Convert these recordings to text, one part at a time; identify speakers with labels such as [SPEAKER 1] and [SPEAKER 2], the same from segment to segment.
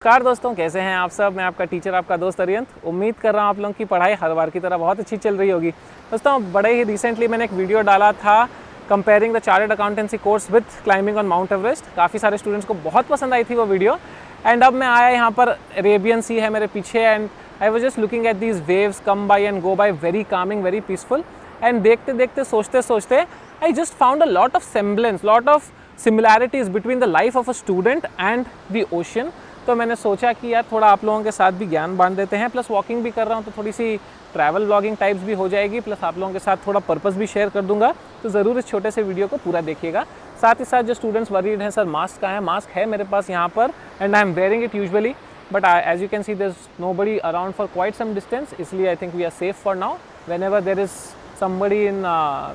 [SPEAKER 1] नमस्कार दोस्तों, कैसे हैं आप सब। मैं आपका टीचर, आपका दोस्त अरियंत। उम्मीद कर रहा हूँ आप लोगों की पढ़ाई हर बार की तरह बहुत अच्छी चल रही होगी। दोस्तों, बड़े ही रिसेंटली मैंने एक वीडियो डाला था comparing the chartered accountancy course with climbing on mount Everest. काफ़ी सारे स्टूडेंट्स को बहुत पसंद आई थी वो वीडियो। एंड अब मैं आया यहाँ पर, अरेबियन सी है मेरे पीछे, and I was just looking at these waves come by and go by, very calming, very peaceful. And देखते देखते, सोचते सोचते, I just found a lot of semblance, lot of similarities between the life of a student and the ocean. तो मैंने सोचा कि यार थोड़ा आप लोगों के साथ भी ज्ञान बांट देते हैं, प्लस वॉकिंग भी कर रहा हूँ तो थोड़ी सी ट्रैवल व्लॉगिंग टाइप्स भी हो जाएगी, प्लस आप लोगों के साथ थोड़ा पर्पस भी शेयर कर दूंगा। तो ज़रूर इस छोटे से वीडियो को पूरा देखिएगा। साथ ही साथ जो स्टूडेंट्स वरीड हैं, सर मास्क कहाँ है, मास्क है मेरे पास यहाँ पर, and I am wearing it usually, but as you can see there is nobody around for quite some distance, इसलिए I think we are safe for now. Whenever there is somebody in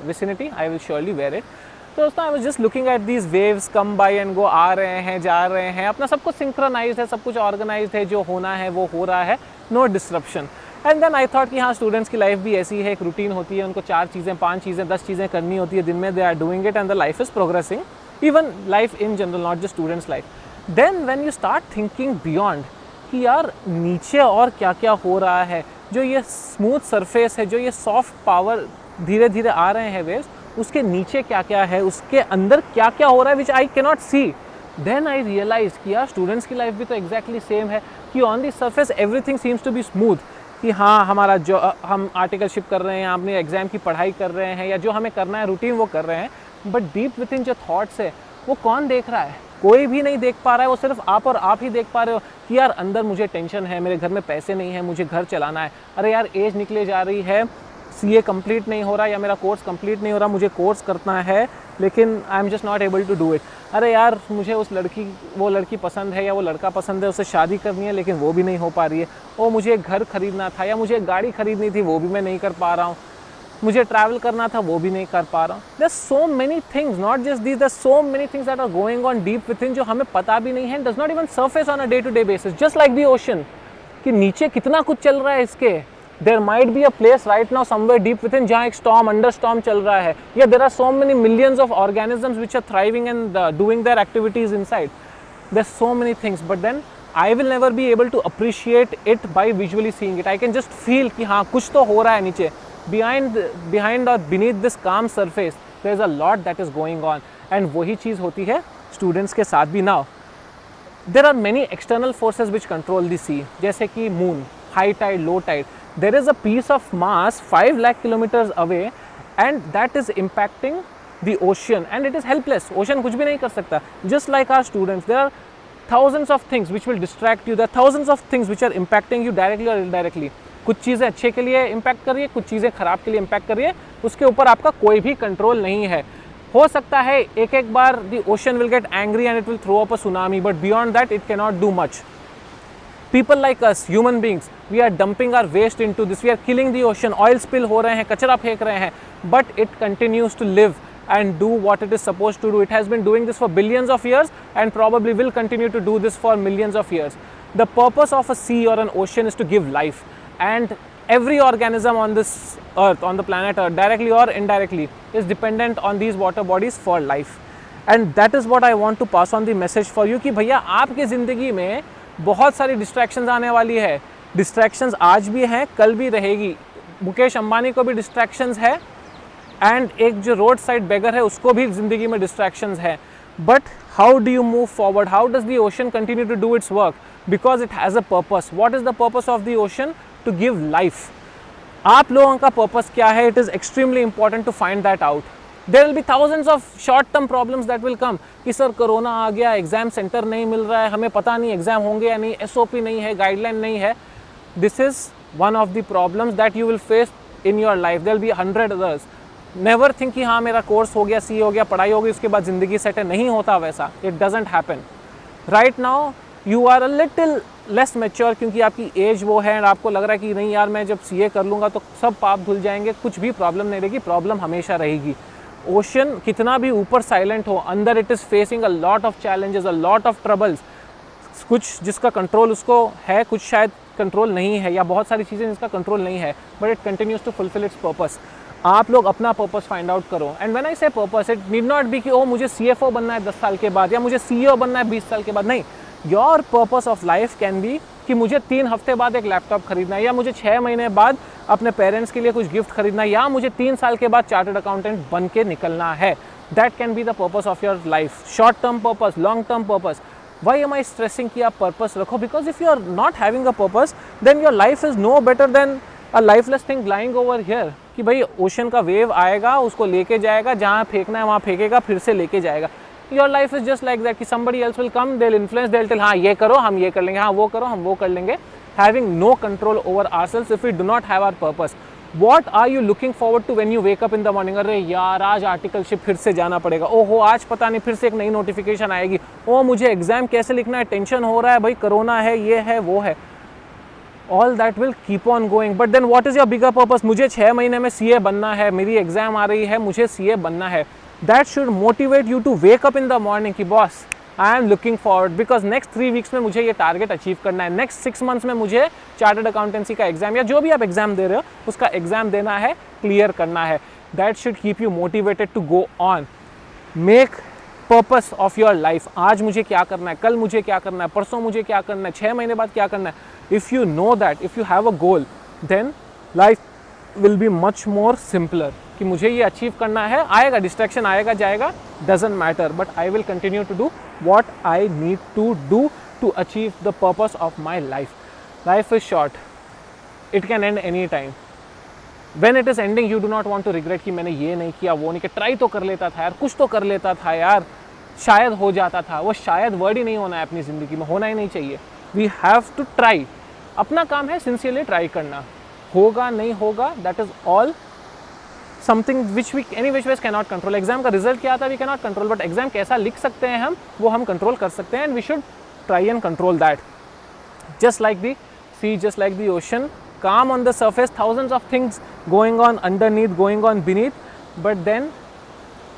[SPEAKER 1] vicinity, I will surely wear it. तो दोस्तों, I was just looking at these waves come by and go, आ रहे हैं, जा रहे हैं, अपना सब कुछ सिंक्रोनाइज्ड है, सब कुछ ऑर्गेनाइज्ड है, जो होना है वो हो रहा है, no disruption. And then I thought कि हाँ, स्टूडेंट्स की लाइफ भी ऐसी है, एक रूटीन होती है, उनको 4 चीज़ें, 5 चीज़ें, 10 चीज़ें करनी होती है दिन में, they are doing it and the life is progressing, even life in general, not just students life. Then when you start thinking beyond कि यार नीचे और क्या क्या हो रहा है, जो ये स्मूथ सरफेस है, जो ये सॉफ्ट पावर धीरे धीरे आ रहे हैं वेव्स, उसके नीचे क्या क्या है, उसके अंदर क्या क्या हो रहा है, which I cannot see. Then I realise कि यार स्टूडेंट्स की लाइफ भी तो एग्जैक्टली सेम है, कि on the surface everything seems to be smooth, कि हाँ हमारा जो हम आर्टिकलशिप कर रहे हैं, अपने एग्जाम की पढ़ाई कर रहे हैं, या जो हमें करना है रूटीन वो कर रहे हैं, बट डीप विद इन जो थॉट्स है वो कौन देख रहा है? कोई भी नहीं देख पा रहा है, वो सिर्फ आप और आप ही देख पा रहे हो कि यार अंदर मुझे टेंशन है, मेरे घर में पैसे नहीं है, मुझे घर चलाना है, अरे यार एज निकले जा रही है, सीए कंप्लीट नहीं हो रहा, या मेरा कोर्स कंप्लीट नहीं हो रहा, मुझे कोर्स करना है लेकिन I am just not able to do it. अरे यार मुझे वो लड़की पसंद है या वो लड़का पसंद है, उससे शादी करनी है लेकिन वो भी नहीं हो पा रही है। ओ मुझे एक घर खरीदना था, या मुझे एक गाड़ी खरीदनी थी, वो भी मैं नहीं कर पा रहा हूँ। मुझे ट्रैवल करना था, वो भी नहीं कर पा रहा हूँ। There so many things, not just these, there so many things that are going on deep within, जो हमें पता भी नहीं है, does not even surface on a day to day basis, just like the ocean, कि नीचे कितना कुछ चल रहा है इसके। There might be a place right now somewhere deep within जहाँ एक storm, under storm चल रहा है, या there are so many millions of organisms which are thriving and doing their activities inside. There's so many things, but then I will never be able to appreciate it by visually seeing it. I can just feel कि हाँ कुछ तो हो रहा है नीचे, behind or beneath this calm surface there is a lot that is going on, and वही चीज़ होती है students के साथ भी। Now there are many external forces which control the sea, जैसे कि moon, high tide, low tide. There is a piece of mass 5 lakh kilometers away and that is impacting the ocean and it is helpless. Ocean कुछ भी नहीं कर सकता. Just like our students, there are thousands of things which will distract you. There are thousands of things which are impacting you directly or indirectly. कुछ चीज़ें अच्छे के लिए impact कर रही है, कुछ चीज़ें खराब के लिए impact कर रही है, उसके ऊपर आपका कोई भी कंट्रोल नहीं है। हो सकता है एक बार the ocean will get angry and it will throw up a tsunami, but beyond that it cannot do much. People like us, human beings, we are dumping our waste into this, we are killing the ocean, oil spill हो रहे हैं, कचरा फेंक रहे हैं, but it continues to live and do what it is supposed to do. It has been doing this for billions of years and probably will continue to do this for millions of years. The purpose of a sea or an ocean is to give life, and every organism on this earth, on the planet Earth, directly or indirectly, is dependent on these water bodies for life. And that is what I want to pass on the message for you कि भैया आपकी ज़िंदगी में बहुत सारी distractions आने वाली है। डिस्ट्रैक्शंस आज भी हैं, कल भी रहेगी। मुकेश अंबानी को भी डिस्ट्रैक्शंस है, एंड एक जो रोड साइड बेगर है उसको भी ज़िंदगी में डिस्ट्रैक्शंस है। But how do you move forward? How does the ocean continue to do its work? Because it has a purpose. What is the purpose of the ocean? To give life. आप लोगों का purpose क्या है? It is extremely important to find that out. There will be thousands of short-term problems that will come कि sir corona आ गया, exam centre नहीं मिल रहा है, हमें पता नहीं एग्जाम होंगे या नहीं, SOP नहीं है, गाइडलाइन नहीं है। This is one of the problems that you will face in your life. There will be 100 others. Never think कि हाँ मेरा कोर्स हो गया, CA हो गया, पढ़ाई हो गई, उसके बाद ज़िंदगी सेट है। नहीं होता वैसा। It doesn't happen. Right now you are a little less mature क्योंकि आपकी एज वो है, और आपको लग रहा है कि नहीं यार मैं जब CA कर लूँगा तो सब पाप धुल जाएंगे, कुछ भी प्रॉब्लम नहीं रहेगी। प्रॉब्लम हमेशा रहेगी। ओशन कितना भी ऊपर साइलेंट हो, अंदर it is facing a lot of challenges, a lot of troubles. कुछ जिसका कंट्रोल उसको है, कुछ शायद कंट्रोल नहीं है, या बहुत सारी चीज़ें जिसका कंट्रोल नहीं है, but it continues to fulfil its purpose. आप लोग अपना पर्पस फाइंड आउट करो। And when I say purpose, it need not be कि ओ मुझे CFO बनना है 10 साल के बाद, या मुझे CEO बनना है 20 साल के बाद। नहीं, your purpose of life can be कि मुझे 3 हफ्ते बाद एक लैपटॉप खरीदना है, या मुझे 6 महीने बाद अपने पेरेंट्स के लिए कुछ गिफ्ट खरीदना है, या मुझे 3 साल के बाद चार्टर्ड अकाउंटेंट बन के निकलना है. That can be the purpose of your life. Short term purpose, long term purpose. Why am I stressing कि आप पर्पस रखो? Because if you are not having a purpose then your life is no better than a lifeless thing lying over here. कि भाई ocean का wave आएगा, उसको लेके जाएगा, जहाँ फेंकना है वहाँ फेंकेगा, फिर से लेके जाएगा. Your life is just like that कि somebody else will come, they'll influence, they'll tell हाँ ये करो हम ये कर लेंगे, हाँ वो करो हम वो कर लेंगे. Having no control over ourselves if we do not have our purpose. What are you looking forward to when you wake up in the morning? अरे यार आज आर्टिकलशिप फिर से जाना पड़ेगा, ओहो आज पता नहीं फिर से एक नई नोटिफिकेशन आएगी, ओ मुझे एग्जाम कैसे लिखना है, टेंशन हो रहा है भाई, कोरोना है, ये है वो है. All that will keep on going. But then what is your bigger purpose? मुझे 6 महीने में CA बनना है, मेरी एग्जाम आ रही है, मुझे CA बनना है. That should motivate you to wake up in the morning कि boss I am looking forward because next 3 weeks में मुझे ये टारगेट अचीव करना है, नेक्स्ट 6 मंथ्स में मुझे चार्टर्ड अकाउंटेंसी का एग्जाम या जो भी आप एग्जाम दे रहे हो उसका एग्जाम देना है, क्लियर करना है. That should keep you motivated to go on. Make purpose of your life. आज मुझे क्या करना है, कल मुझे क्या करना है, परसों मुझे क्या करना है, 6 महीने बाद क्या करना है. If you know that, if you have a goal, then life will be much more simpler. कि मुझे ये अचीव करना है, आएगा डिस्ट्रैक्शन आएगा जाएगा, doesn't matter, but I will continue to do what I need to do to achieve the purpose of my life. Life is short. It can end any time. When it is ending, you do not want to regret कि मैंने ये नहीं किया, वो नहीं किया, try तो कर लेता था यार, कुछ तो कर लेता था यार, शायद हो जाता था. वो शायद वर्ड ही नहीं होना है अपनी ज़िंदगी में, होना ही नहीं चाहिए. We have to try. अपना काम है सिंसियरली ट्राई करना. होगा नहीं होगा, that is all something which we any which ways cannot control. Exam का रिजल्ट क्या आता है we cannot control, but exam कैसा लिख सकते हैं हम, वो हम कंट्रोल कर सकते हैं. And we should try and control that. Just like the sea, just like the ocean, calm on the surface, thousands of things going on underneath, going on beneath, but then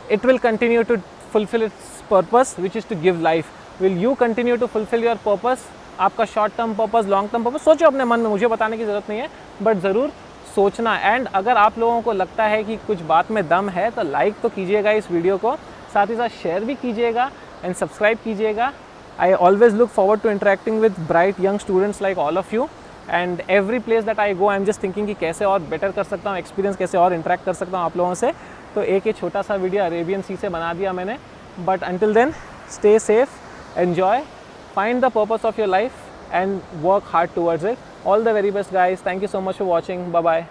[SPEAKER 1] it will continue to fulfill its purpose, which is to give life. Will you continue to fulfill your purpose? आपका short term purpose, long term purpose सोचो अपने मन में, मुझे बताने की ज़रूरत नहीं है, बट ज़रूर सोचना. एंड अगर आप लोगों को लगता है कि कुछ बात में दम है तो लाइक तो कीजिएगा इस वीडियो को, साथ ही साथ शेयर भी कीजिएगा एंड सब्सक्राइब कीजिएगा. I always look forward to interacting with bright young students like all of you. And every place that I go I am just thinking कि कैसे और बेटर कर सकता हूँ, एक्सपीरियंस कैसे और इंटरेक्ट कर सकता हूँ आप लोगों से. तो एक ये छोटा सा वीडियो अरेबियन सी से बना दिया मैंने. But until then stay safe, enjoy, find the purpose of your life and work hard towards it. All the very best guys. Thank you so much for watching. Bye bye.